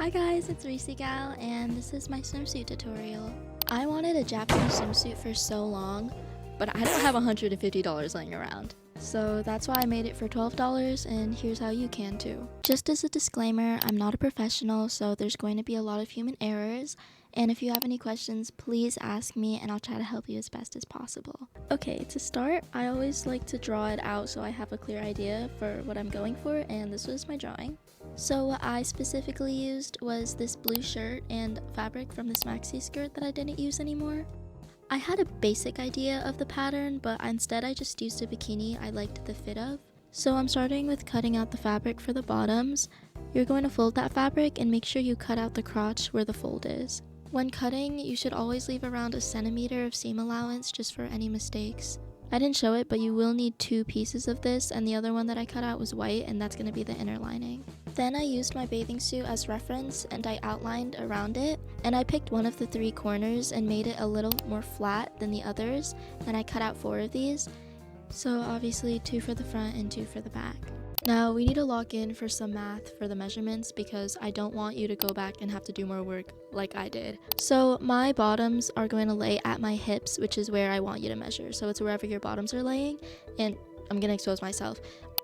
Hi guys, it's Gal, and this is my swimsuit tutorial. I wanted a Japanese swimsuit for so long, but I don't have $150 laying around. So that's why I made it for $12, and here's how you can too. Just as a disclaimer, I'm not a professional, so there's going to be a lot of human errors, and if you have any questions, please ask me and I'll try to help you as best as possible. Okay, to start, I always like to draw it out so I have a clear idea for what I'm going for, and this was my drawing. So what I specifically used was this blue shirt and fabric from this maxi skirt that I didn't use anymore. I had a basic idea of the pattern, but instead I just used a bikini I liked the fit of. So I'm starting with cutting out the fabric for the bottoms. You're going to fold that fabric and make sure you cut out the crotch where the fold is. When cutting, you should always leave around 1 centimeter of seam allowance just for any mistakes. I didn't show it, but you will need 2 pieces of this, and the other one that I cut out was white, and that's going to be the inner lining. Then I used my bathing suit as reference and I outlined around it, and I picked one of the 3 corners and made it a little more flat than the others, and I cut out 4 of these. So obviously 2 for the front and 2 for the back. Now we need to lock in for some math for the measurements because I don't want you to go back and have to do more work like I did. So my bottoms are going to lay at my hips, which is where I want you to measure. So it's wherever your bottoms are laying, and I'm going to expose myself.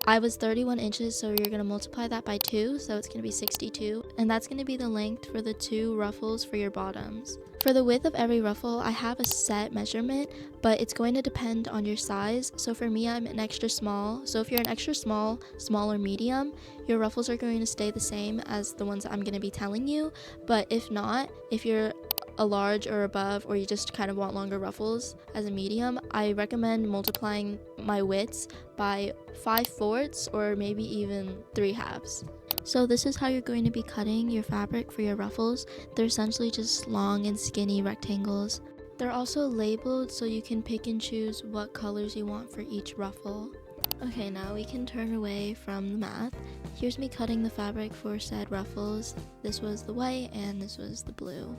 I was 31 inches, so you're going to multiply that by 2, so it's going to be 62, and that's going to be the length for the 2 ruffles for your bottoms. For the width of every ruffle, I have a set measurement, but it's going to depend on your size. So for me, I'm an extra small, so if you're an extra small, or medium, your ruffles are going to stay the same as the ones I'm going to be telling you, but if not, if you're a large or above, or you just kind of want longer ruffles as a medium, I recommend multiplying my widths by 5/4 or maybe even 3/2. So this is how you're going to be cutting your fabric for your ruffles. They're essentially just long and skinny rectangles. They're also labeled so you can pick and choose what colors you want for each ruffle. Okay, now we can turn away from the math. Here's me cutting the fabric for said ruffles. This was the white and this was the blue.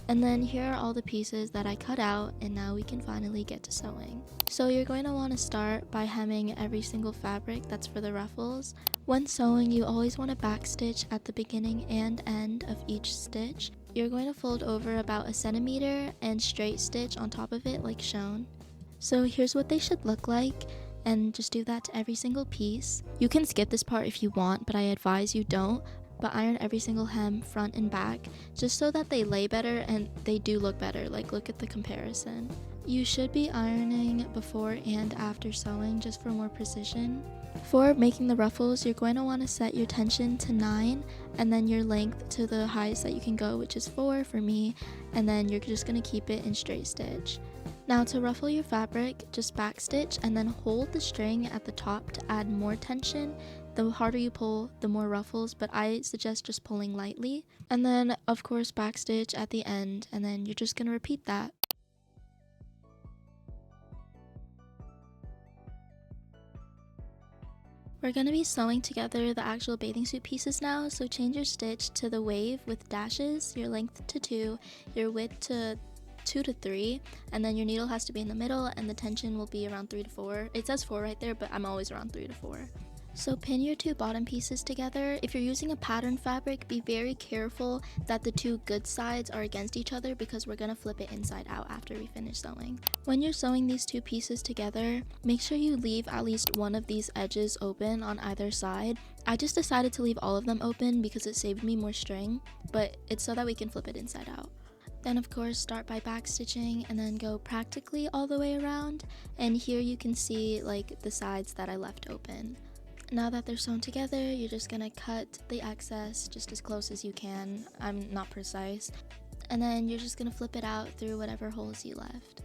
And then here are all the pieces that I cut out, and now we can finally get to sewing. So you're going to want to start by hemming every single fabric that's for the ruffles. When sewing, you always want to backstitch at the beginning and end of each stitch. You're going to fold over about 1 centimeter and straight stitch on top of it like shown. So here's what they should look like, and just do that to every single piece. You can skip this part if you want, but I advise you don't. But iron every single hem front and back just so that they lay better and they do look better. Like, look at the comparison. You should be ironing before and after sewing just for more precision. For making the ruffles, you're going to want to set your tension to 9 and then your length to the highest that you can go, which is 4 for me, and then you're just going to keep it in straight stitch. Now to ruffle your fabric, just backstitch and then hold the string at the top to add more tension. The harder you pull, the more ruffles, but I suggest just pulling lightly. And then, of course, backstitch at the end, and then you're just going to repeat that. We're going to be sewing together the actual bathing suit pieces now, so change your stitch to the wave with dashes, your length to 2, your width to 2 to 3, and then your needle has to be in the middle, and the tension will be around 3 to 4. It says 4 right there, but I'm always around 3 to 4. So pin your 2 bottom pieces together. If you're using a pattern fabric, be very careful that the 2 good sides are against each other because we're going to flip it inside out after we finish sewing. When you're sewing these 2 pieces together, make sure you leave at least one of these edges open on either side. I just decided to leave all of them open because it saved me more string, but it's so that we can flip it inside out. Then of course start by back stitching and then go practically all the way around, and here you can see like the sides that I left open. Now that they're sewn together, you're just gonna cut the excess just as close as you can. I'm not precise. And then you're just gonna flip it out through whatever holes you left.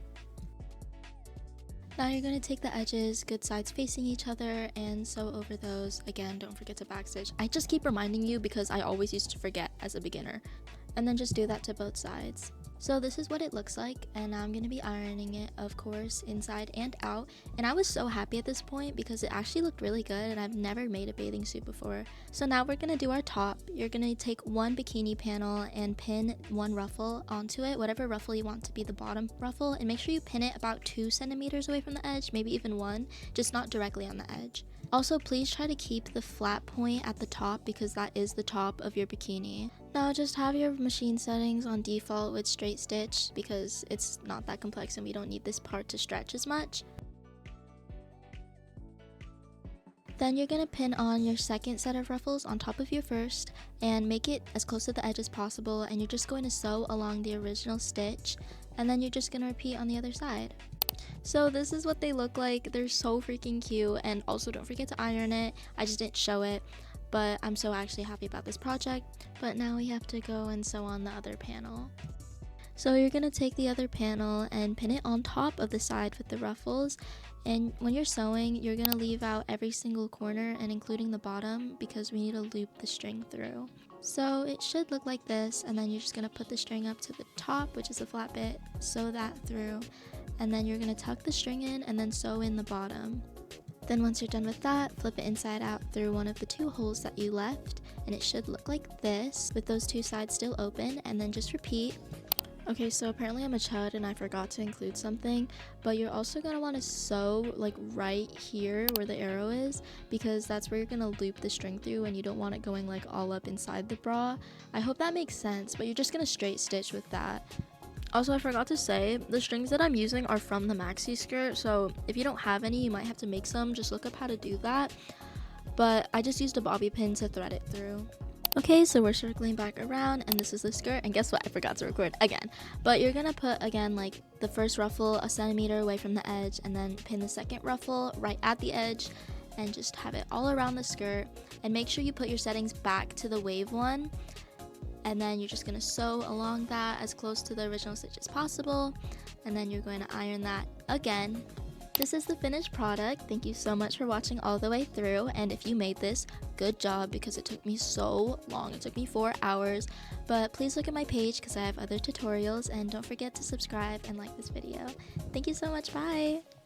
Now you're going to take the edges, good sides facing each other, and sew over those. Again, don't forget to backstitch. I just keep reminding you because I always used to forget as a beginner. And then just do that to both sides. So this is what it looks like, and now I'm going to be ironing it, of course, inside and out. And I was so happy at this point because it actually looked really good, and I've never made a bathing suit before. So now we're going to do our top. You're going to take one bikini panel and pin one ruffle onto it, whatever ruffle you want to be the bottom ruffle, and make sure you pin it about 2 centimeters away from the edge, maybe even 1, just not directly on the edge. Also, please try to keep the flat point at the top because that is the top of your bikini. Now just have your machine settings on default with straight stitch because it's not that complex and we don't need this part to stretch as much. Then you're going to pin on your second set of ruffles on top of your first and make it as close to the edge as possible, and you're just going to sew along the original stitch, and then you're just going to repeat on the other side. So this is what they look like. They're so freaking cute, and also don't forget to iron it. I just didn't show it, but I'm so actually happy about this project. But now we have to go and sew on the other panel. So you're going to take the other panel and pin it on top of the side with the ruffles, and when you're sewing you're going to leave out every single corner and including the bottom because we need to loop the string through. So it should look like this, and then you're just going to put the string up to the top, which is the flat bit, sew that through, and then you're going to tuck the string in and then sew in the bottom. Then once you're done with that, flip it inside out through one of the 2 holes that you left, and it should look like this with those 2 sides still open, and then just repeat. Okay, so apparently I'm a chud and I forgot to include something, but you're also going to want to sew like right here where the arrow is because that's where you're going to loop the string through, and you don't want it going like all up inside the bra. I hope that makes sense, but you're just going to straight stitch with that. Also, I forgot to say, the strings that I'm using are from the maxi skirt, so if you don't have any, you might have to make some. Just look up how to do that, but I just used a bobby pin to thread it through. Okay, so we're circling back around, and this is the skirt, and guess what? I forgot to record again. But you're gonna put, again, like the first ruffle a centimeter away from the edge, and then pin the second ruffle right at the edge, and just have it all around the skirt. And make sure you put your settings back to the wave one, and then you're just gonna sew along that as close to the original stitch as possible, and then you're going to iron that again. This is the finished product. Thank you so much for watching all the way through, and if you made this, good job because it took me so long. It took me 4 hours, but please look at my page because I have other tutorials, and don't forget to subscribe and like this video. Thank you so much. Bye!